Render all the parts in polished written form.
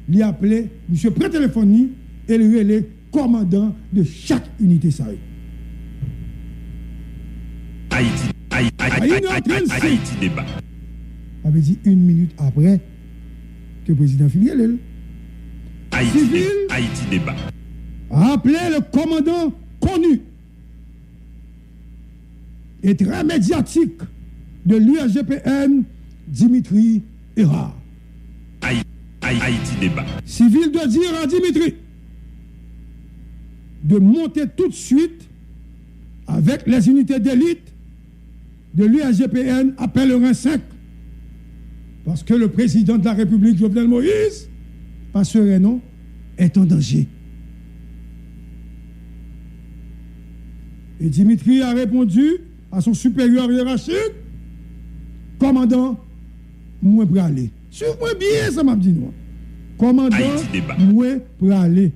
il a appelé, monsieur prend téléphone et il relève commandant de chaque unité ça. Haïti débat. Avait dit 1 minute après que le président finit Haïti débat. A appelé le commandant connu et très médiatique de l'USGPN, Dimitri Erard. Haïti débat. Civil de dire à Dimitri de monter tout de suite avec les unités d'élite de l'USGPN appel le rang 5. Parce que le président de la République, Jovenel Moïse, pas serein, est en danger. Et Dimitri a répondu à son supérieur hiérarchique, commandant, moi pour aller. Suivez-moi bien, ça m'a dit moi. Commandant, moi pour aller.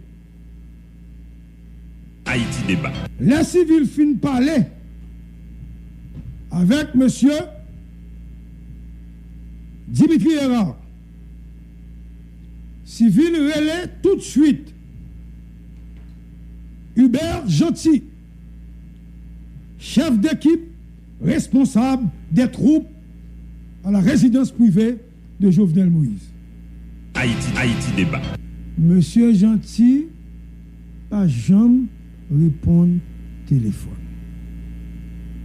Haïti débat. Les civils finissent parler avec monsieur Dimitri Erard. Civil relais tout de suite Hubert Gentil, chef d'équipe responsable des troupes à la résidence privée de Jovenel Moïse. Haïti débat. Monsieur Gentil, pas jamais répondre téléphone.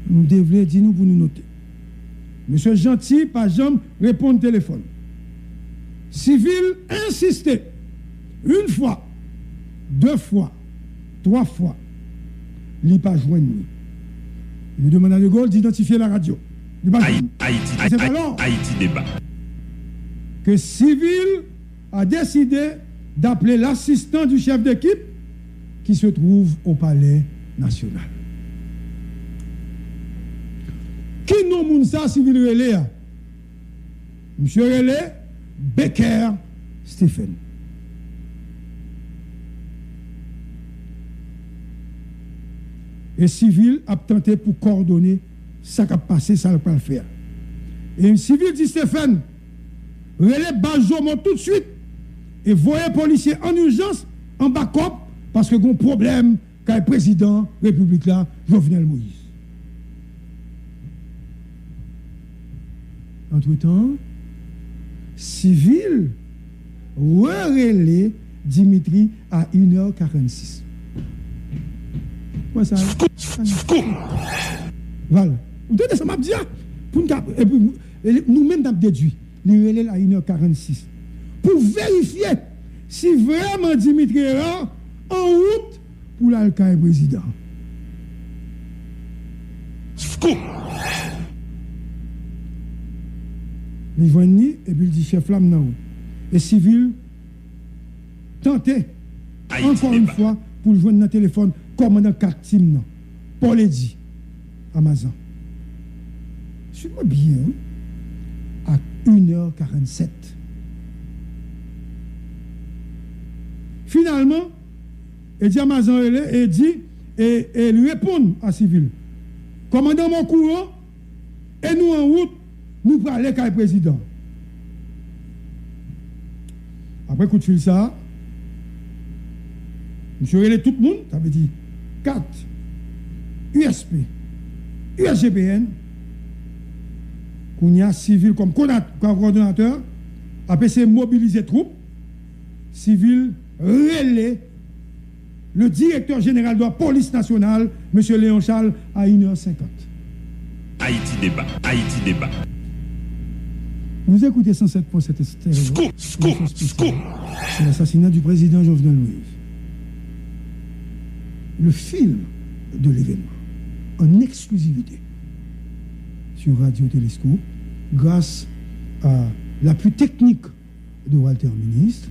Nous devons dire nous pour nous noter. Monsieur Gentil, pas jamais répondre téléphone. Civil insisté 1 fois, 2 fois, 3 fois. Il n'a pas joint nous. Il demande à De Gaulle d'identifier la radio. Haïti débat. Que Civil a décidé d'appeler l'assistant du chef d'équipe qui se trouve au Palais National. Qui nous moun ça Civil relais? Monsieur Relais, Becker Stephen. Et Civil a tenté pour coordonner ça qui a passé, ça ne peut pas faire. Et un civil dit Stephen, relais Bajomon tout de suite et voyez policier en urgence, en backup, parce que y a un problème qu'a le président République là, Jovenel Moïse. Entre-temps, civil relais Dimitri à 1h46. Quoi ça? Voilà. Vous donnez ça m'a dit pour nous-mêmes nous déduit les relais à 1h46 pour vérifier si vraiment Dimitri est en route pour l'alcaï président. Il vient et puis il dit chef flamme non. Et civil tenté encore une fois pour le joindre dans le téléphone commandant 4 teams Paul Eddy Amazon. Suis-moi bien à 1h47. Finalement, Eddy Amazon et dit et lui répond à civil. Commandant mon courant et nous en route nous pour aller avec le président. Après coup de fil ça, monsieur relais tout le monde, ça veut dire 4 USP, USGPN, qu'on y a civil comme coordonnateur, après c'est mobiliser troupes, civil relais le directeur général de la police nationale, monsieur Léon Charles, à 1h50. Haïti débat. Vous écoutez 107.7 stéréo. C'est l'assassinat du président Jovenel Moïse. Le film de l'événement, en exclusivité, sur Radio Télescope, grâce à l'appui technique de Walter Ministre,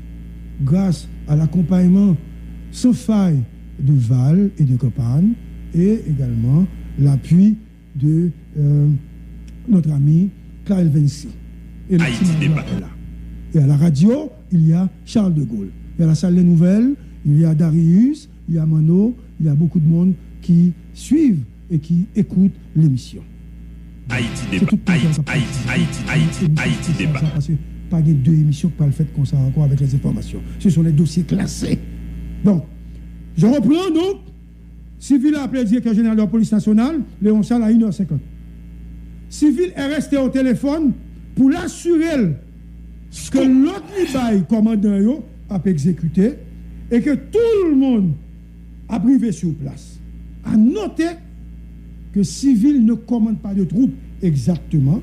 grâce à l'accompagnement sans faille de Val et de Copan, et également l'appui de notre ami Claire Vinci. Et le est là. Et à la radio, il y a Charles de Gaulle. Et à la salle des nouvelles, il y a Darius, il y a Mano, il y a beaucoup de monde qui suivent et qui écoutent l'émission. Haïti débat. pas de deux émissions qui parlent fait comme ça encore avec les informations. Ce sont les dossiers classés. Donc, je reprends donc. Civil a appelé le directeur général de la police nationale, Léon Sall, à 1h50. Civil est resté au téléphone pour l'assurer que l'autre bail commandant a exécuté et que tout le monde a privé sur place. À noter que Civil ne commande pas de troupes exactement,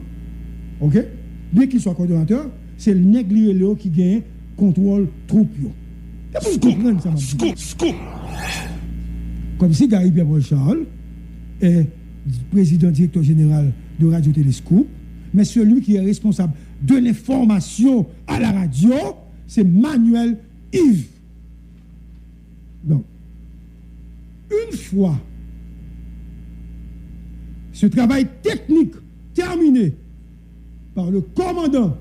ok? Bien qu'il soit coordonnateur, c'est le nègre qui gagne contrôle troupe. Vous comprenez ça, comme si Gary Pierre-Paul Charles est président directeur général de Radio Téléscope, mais celui qui est responsable de l'information à la radio, c'est Manuel Yves. Donc, une fois ce travail technique terminé par le commandant,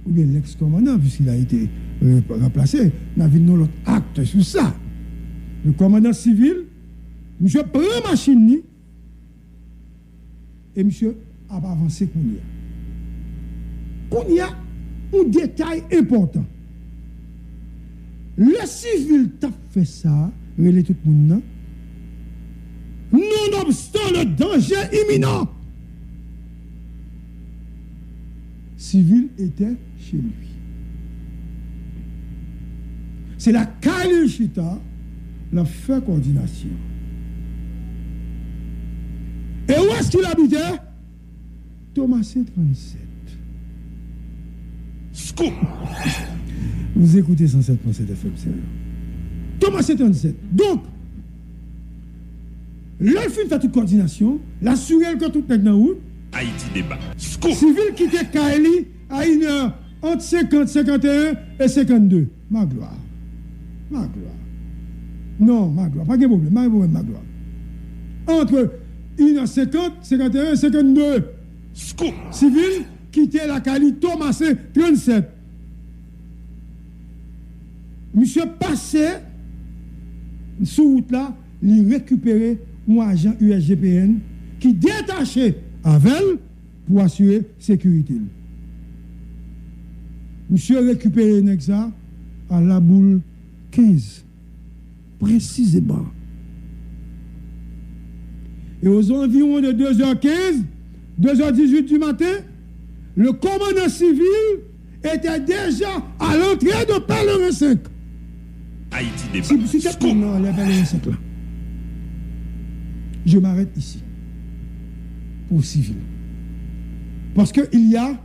ou bien l'ex-commandant, puisqu'il a été remplacé, nous avons l'autre acte sur ça. Le commandant civil, monsieur prend la machine et monsieur a avancé pour nous. Pour y a un détail important. Le civil t'a fait ça, relais tout le monde, nonobstant le danger imminent. Civil était chez lui. C'est la Kalichita, la fait coordination. Et où est-ce qu'il habitait? Thomas 37. Scoop. Vous écoutez 107.7 FM. Thomas 37. Donc, le film fait toute coordination, l'assurer que tout est dans route. Haïti débat. Scoop. Civil qui était Kaeli à 1h entre 50, 51 et 52. Ma gloire. Ma gloire. Non, ma gloire. Pas de problème. Pas de problème, ma gloire. Entre 1h50, 51 et 52. Scoop. Civil quittait la Cali Thomas 37. Monsieur passait sous route là, il récupérait un agent USGPN qui détachait avec elle pour assurer sécurité. Monsieur récupéré ça à la boule 15, précisément. Et aux environs de 2h15, 2h18 du matin, le commandant civil était déjà à l'entrée de Pèlerin 5. Haïti débat. Si tu es dans les Pèlerin 5 là, je m'arrête ici. Pour civil. Parce qu'il y a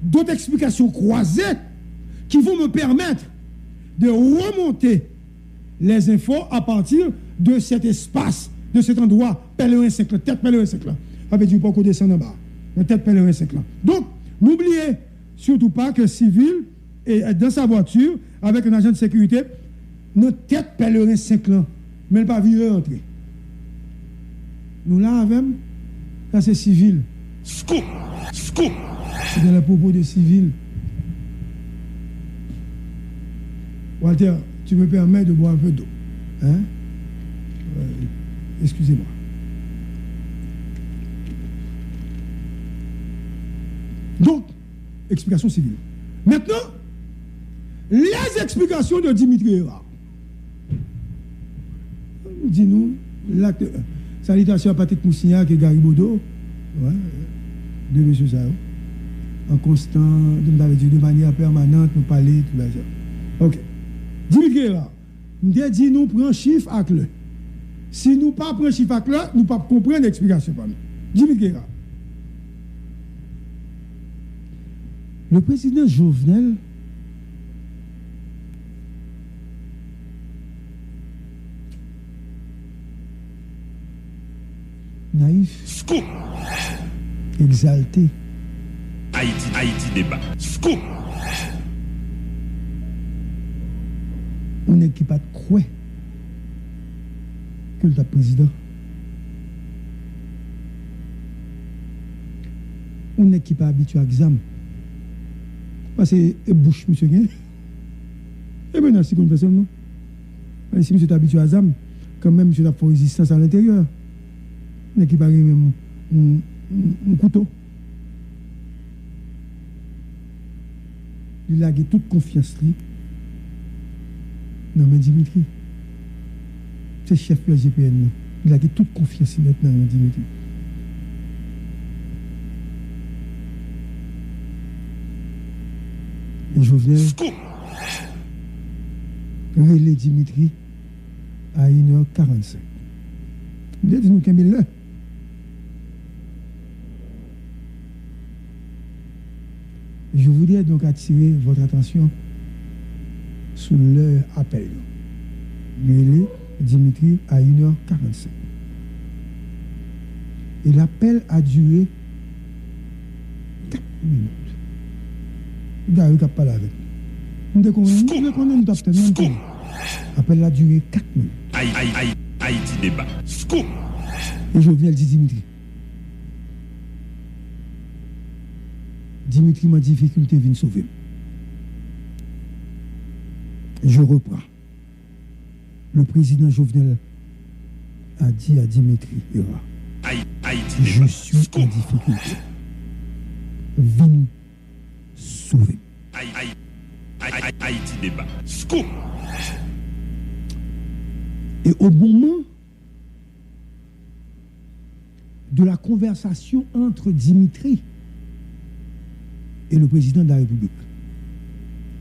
d'autres explications croisées qui vont me permettre de remonter les infos à partir de cet espace, de cet endroit, Pèlerin 5 là, tête Pèlerin 5 là. Avec du pas qu'on descend en bas, la tête Pèlerin 5 là. Donc, n'oubliez surtout pas que civil est dans sa voiture avec un agent de sécurité, notre tête Pèlerin 5 là, mais le pas vu rentrer. Nous là avec, là c'est civil. Scoop. Scoop. C'est dans le propos de civil. Walter, tu me permets de boire un peu d'eau. Hein? Excusez-moi. Donc, explication civile. Maintenant, les explications de Dimitri Erard. Dis-nous, l'acte. Salutations à Patrick Moussignac et Garibodo. Ouais, de M. Sao. En constant, de manière permanente, nous parler, tout ça. Ok. Dimitri Erard. Nous avons dit, nous prenons chiffre à clé. Si nous ne prenons pas chiffre à clé, nous ne pouvons pas comprendre l'explication. Dimitri Erard. Le président Jovenel naïf, Scoop. exalté, Haïti débat. Scoop. on n'est qui pas de croix que le président. On n'est qui pas habitué à l'examen. Parce que bouche, monsieur Gain. Eh bien, si compte seulement. Si monsieur est habitué à l'examen, quand même, monsieur a fait résistance à l'intérieur. On n'est qui pas même un couteau. il a toute confiance lui. Non, mais Dimitri, c'est chef de la GPN. Non. Il a toute confiance maintenant, Dimitri. Et Jovenel, relais Dimitri à 1h45. Dites-nous combien l'heure. Je voudrais donc attirer votre attention sur leur appel. Relais Dimitri à 1h45. Et l'appel a duré 4 minutes. Gars, il n'a pas avec nous. Nous l'appel a duré 4 minutes. Haïti débat. Scoop. Et je viens le dire Dimitri. Dimitri m'a difficulté vient sauver. Je reprends. Le président Jovenel a dit à Dimitri je suis en difficulté. Viens sauver. Haïti débat. Scoop. Et au moment de la conversation entre Dimitri et le président de la République,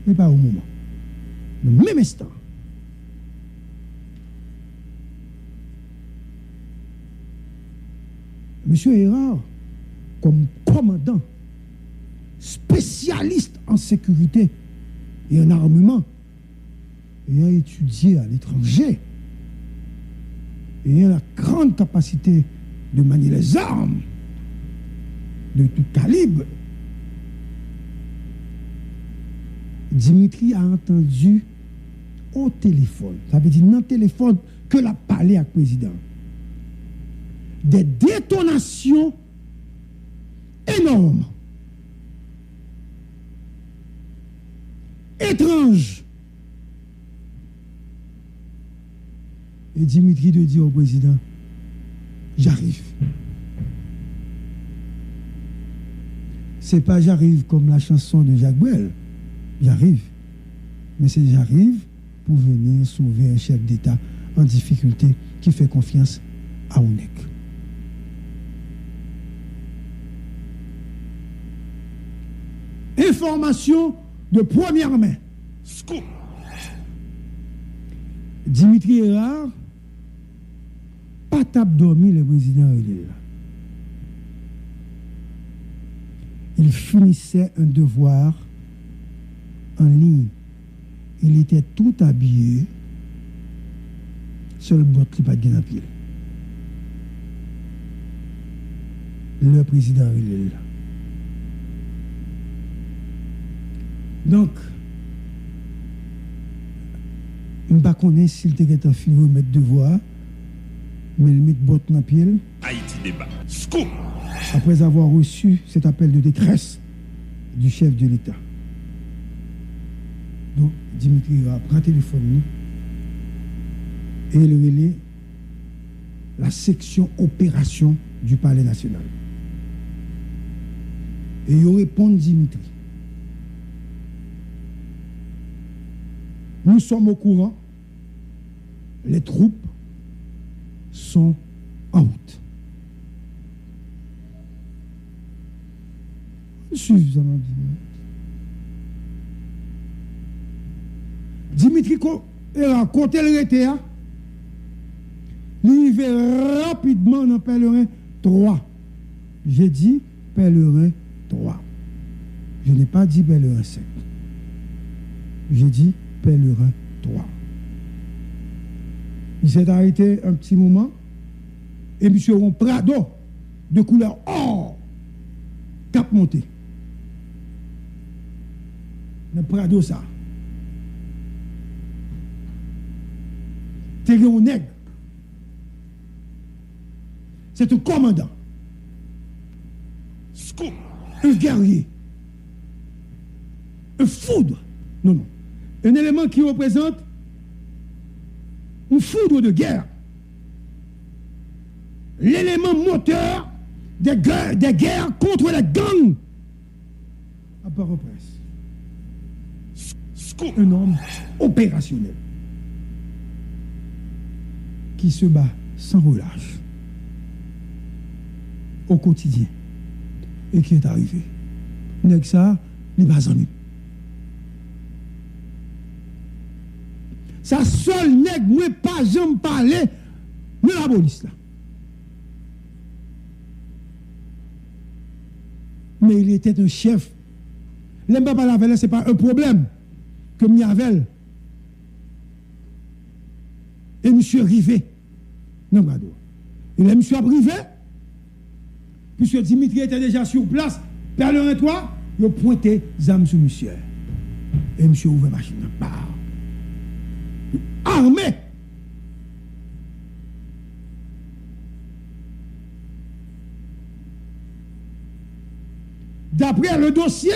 mais pas au moment, le même instant, M. Hérard, comme commandant spécialiste en sécurité et en armement, ayant étudié à l'étranger, ayant la grande capacité de manier les armes de tout calibre, Dimitri a entendu au téléphone, ça veut dire dans le téléphone que l'a parlé avec le président, des détonations énormes, étranges. Et Dimitri de dire au président, j'arrive. C'est pas j'arrive comme la chanson de Jacques Brel. J'arrive. Mais c'est j'arrive pour venir sauver un chef d'État en difficulté qui fait confiance à ONEC. Information de première main. Scoop. Dimitri Hérard, pas tape dormi le président Relais. Il finissait un devoir en ligne. Il était tout habillé, seul botte qui pas de gain à pied. Le président Relais. Donc, je ne sais pas s'il était en fin de mettre devoir, mais il met botte dans pied. Haïti débat. Scoop. Après avoir reçu cet appel de détresse du chef de l'État. Donc, Dimitri va prendre le téléphone et il relève la section opération du Palais national. Et il répond Dimitri. Nous sommes au courant, les troupes sont en route. Suffisamment dit. Dimitri a compté le RTA. Il va rapidement dans Pèlerin 3. J'ai dit Pèlerin 3. Je n'ai pas dit Pèlerin 5. J'ai dit Pèlerin 3. Il s'est arrêté un petit moment et monsieur Ron Prado de couleur or cap monté. Le Prado ça. C'est un nègre. C'est un commandant. Scoop. Un guerrier. Un foudre. Non, non. Un élément qui représente une foudre de guerre. L'élément moteur des guerres contre les gangs à Port-au-Prince. Scoop. Un homme opérationnel qui se bat sans relâche au quotidien et qui est arrivé. Nèg ça, il n'est pas ami. Ça seul nèg, moi pas jamais parler de la police là. Mais il était un chef. L'aime pas parler avec elle, ce n'est pas un problème que Miavel et monsieur Rivet. Non, pardon. Et là, monsieur a privé, puisque Dimitri était déjà sur place, Père le 23, il a pointé les armes sur monsieur. Et monsieur a ouvert la machine. Armé. D'après le dossier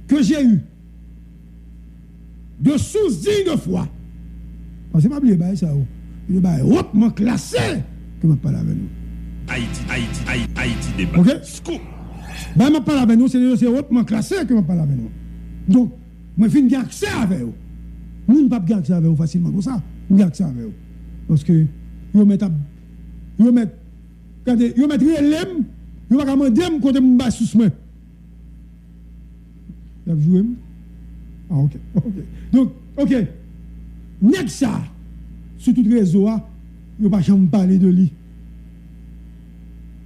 que j'ai eu de sous-digne de foi, parce que je ne sais pas ça, il est hautement classé que je parle avec nous. Haïti débat. Ok? Scoop. Ben, je parle avec nous, c'est des dossiers hautement classés que je parle avec nous. Donc, je finis de accès avec vous. Nous ne pouvons pas accès avec vous facilement comme ça. Nous avons accès avec vous. Parce que, vous mettez quand vous mettez l'em, vous ne pouvez pas me côté de sous main. Vous avez joué? Ah, ok. Donc, ok. Nèg ça, sur tout réseau, vous ne pouvez pas jamais parler de lui.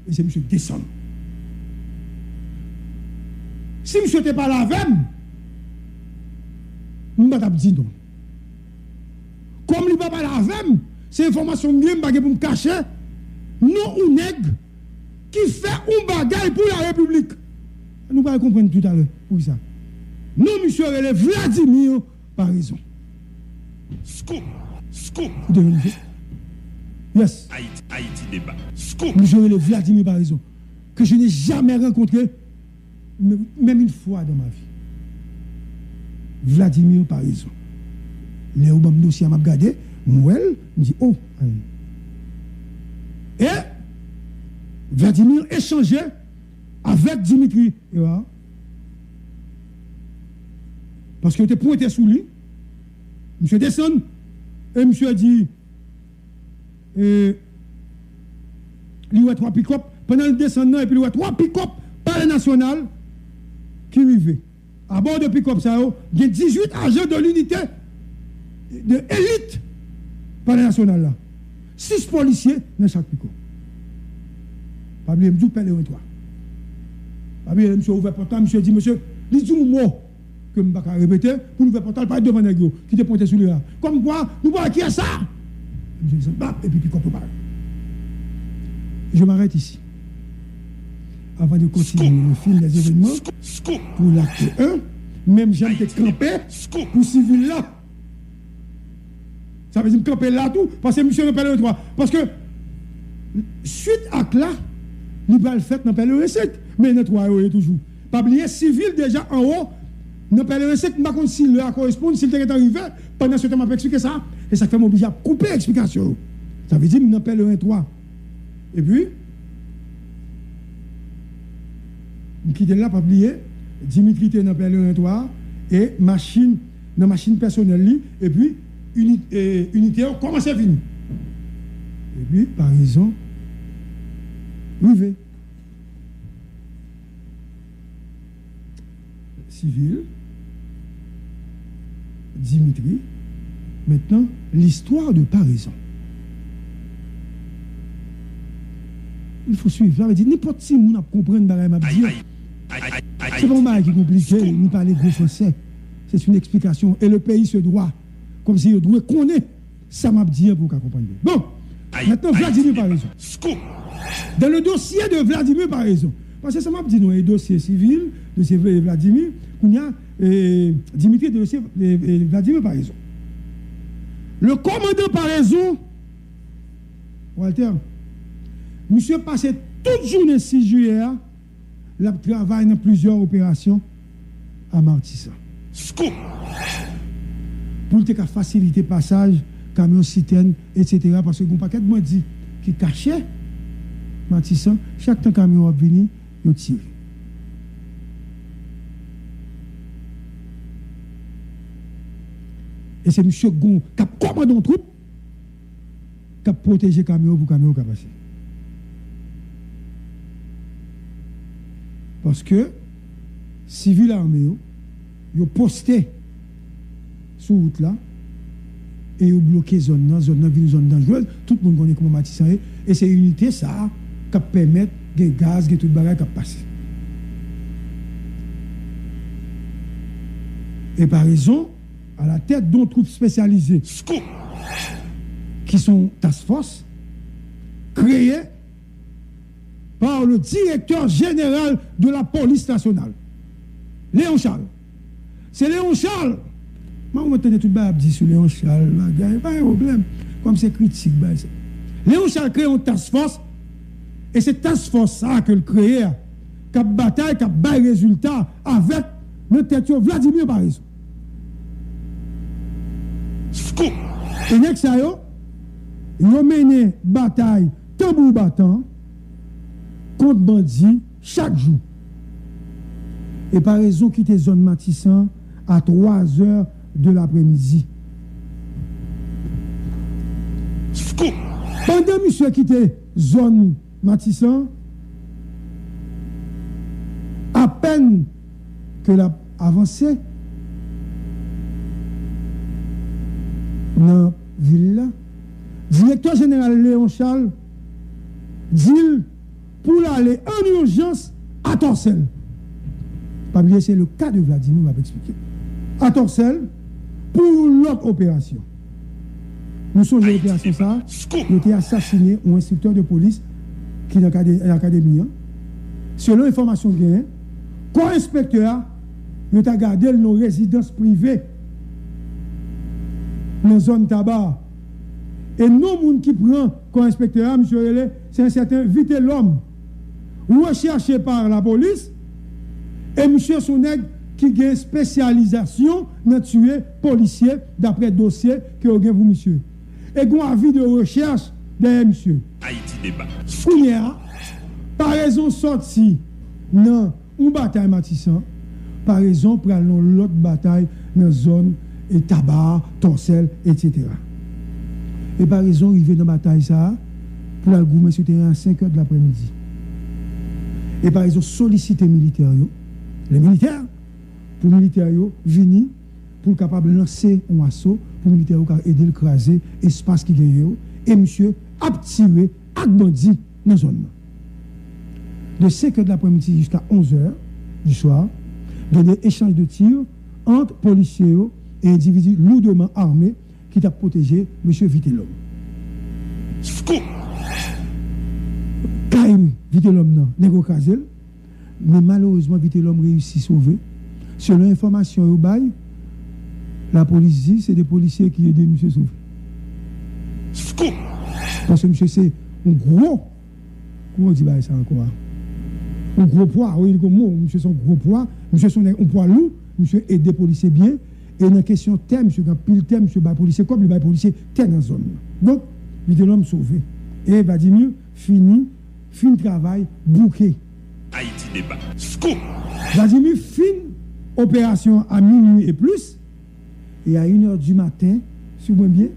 Et c'est M. Desson. Si M. n'était pas là avec moi, je ne vais pas dire non. Comme il ne va pas là avec moi, c'est information bien pour me cacher. Non ou nègre qui fait un bagage pour la République. Nous allons comprendre tout à l'heure. Oui, ça. Non, monsieur relève Vladimir par raison. Scoop. Scoop. Vous devez le faire. Yes. Haïti débat. Scoop. Monsieur relève Vladimir par raison. Que je n'ai jamais rencontré, même une fois dans ma vie. Vladimir par raison. Les Obama dossier m'a regardé, moi, je me dis, oh, et Vladimir échangeait avec Dimitri. Et voilà. Parce qu'il était pointé sous lui. Monsieur descend. Et monsieur a dit, il y a 3 pick-up. Pendant le descendant, et puis il y a 3 pick-up par le national qui arrivaient. À bord de pick-up, ça, il y a 18 agents de l'unité de élite par le national là. 6 policiers dans chaque pick-up. Pas oublier, je parle de toi. Pas oublier, monsieur ouvert portal, monsieur dit, monsieur, dis-nous un mot que je ne vais pas répéter pour nous faire portal, pas devant les gars qui te pointé sur lui là. Comme quoi, nous voyons qui est ça. Monsieur dit, et puis pick-up parle. Je m'arrête ici. Avant de continuer le fil des événements, pour l'acte 1, même j'aime te camper pour civil là. Ça veut dire camper là tout, parce que monsieur ne parle de 3. Parce que, suite à cela, nous allons le faire dans le recette. Mais notre royaume est toujours. Pas oublier, civil déjà en haut, dans le recette, je ne sais pas si le correspond, s'il est arrivé, pendant ce temps, je vais expliquer ça. Et ça fait m'obliger à couper l'explication. Ça veut dire, nous appelle le 1-3. Et puis, nous quittons là, pas oublier, Dimitri était dans le 1-3, et machine, dans machine personnelle, et puis, unité, comment c'est fini? Et puis, par raison, privé. Civil, Dimitri. Maintenant, l'histoire de paraison. Il faut suivre. Ça veut dire, n'importe qui moun a comprendre ce que je dis. C'est pas un mal qui est compliqué, ni parler gros français. C'est une explication. Et le pays se doit, comme si il doit connaître ça m'a dit pour qu'on comprenne. Bon, maintenant, Vladimir par raison. Dans le dossier de Vladimir par raison, parce que ça m'a dit, nous, un dossier civil, dossier Vladimir, il y a Dimitri de dossier Vladimir par raison. Le commandant par raison, Walter, monsieur passé toute journée 6 juillet, il travaille dans plusieurs opérations à Martissa. Pour faciliter le passage, camion citerne, etc. Parce que un paquet de monde dit qui cachait Martissa, chaque temps camion a venu, il tire. Et c'est monsieur Gon qui a commandé une troupe, qui a protégé le camion pour que le camion qui a passé. Parce que, civil armé, ils ont posté sur la route là, et ils ont bloqué la zone dangereuse. Tout le monde connaît comment Matissan est. Et c'est une unité ça qui permet des gaz, des tout le bagage qui passé. Et par raison, à la tête d'une troupe spécialisée, Scoop. qui sont task force, créée par le directeur général de la police nationale, Léon Charles. C'est Léon Charles. Moi, on entend tout le dit sur Léon Charles, pas de problème, comme c'est critique. Léon Charles crée une task force, et c'est task force ça que le crée, qui a bataille, qui a bail résultat avec le tête Vladimir Paris. Scoop. Et next ça yo, ils ont mené bataille tambour battant contre bandits chaque jour. Et par raison quitter zone Matissan à 3 heures de l'après-midi. Scoop. Pendant monsieur quitté zone Matissan, à peine que l'a avancé dans la ville là, directeur général Léon Charles dit pour aller en urgence à Torcelles. Pas oublier, c'est le cas de Vladimir, m'a expliqué. À Torcelles pour l'autre opération. Nous sommes dans l'opération ça, nous avons assassiné un instructeur de police qui est dans l'académie. Selon l'information gagnée, corps inspecteur, nous avons gardé nos résidences privées dans la zone tabac. Et non, moun qui prend comme inspecteur, monsieur Relais, c'est un certain Vite l'homme, recherché par la police, et monsieur Soneg qui a une spécialisation dans tuer policiers d'après dossier que vous avez, monsieur. Et vous avez un avis de recherche derrière monsieur. Haïti débat. Première, par raison sortie dans une bataille Matissan, par raison pour aller dans l'autre bataille dans la zone et tabac, Torcelles, etc. Et par raison, il vient dans la bataille ça, pour aller goumer sur le terrain à 5 heures de l'après-midi. Et par raison, solliciter les militaires, pour les militaires venir, pour capable lancer un assaut, pour les militaires aider à écraser l'espace qui gagne. Et monsieur a tiré à bandit dans la zone. De 5 heures de l'après-midi jusqu'à 11 heures du soir, il y a des échanges de tirs entre policiers et individus lourdement armés qui t'a protégé M. Vitellum. Scoop. Kaim Vitellum non, n'est pas mais malheureusement Vitellum réussit à sauver. Selon l'information au bail, la police dit c'est des policiers qui aident M. sauver. Scoop. Parce que M. c'est un gros, comment on dit ça encore? Un gros poids, oui, M. c'est un gros poids, M. c'est un poids lourd, M. aide des policiers bien. Et dans la question thème, monsieur, quand pile thème, monsieur, bah policier, comme le policier, t'es dans la zone. Donc, Vitellum sauvé. Et Vladimir fin travail, bouquet. Haïti débat. Scoop. Vladimir fin opération à minuit et plus. Et à 1h du matin, si vous voyez bien,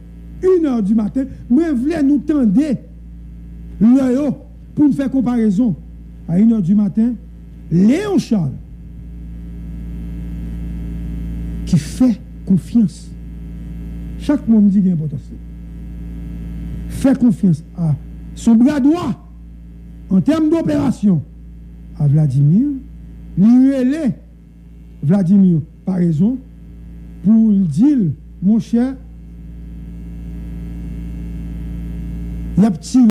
1h du matin, moi, voulais nous tendre l'œil pour nous faire comparaison. À 1h du matin, Léon Charles, qui fait confiance. Chaque monde dit qu'il y a importance. Fait confiance à son bras droit en termes d'opération à Vladimir, lui Vladimir, par raison, pour dire, mon cher, il y a petit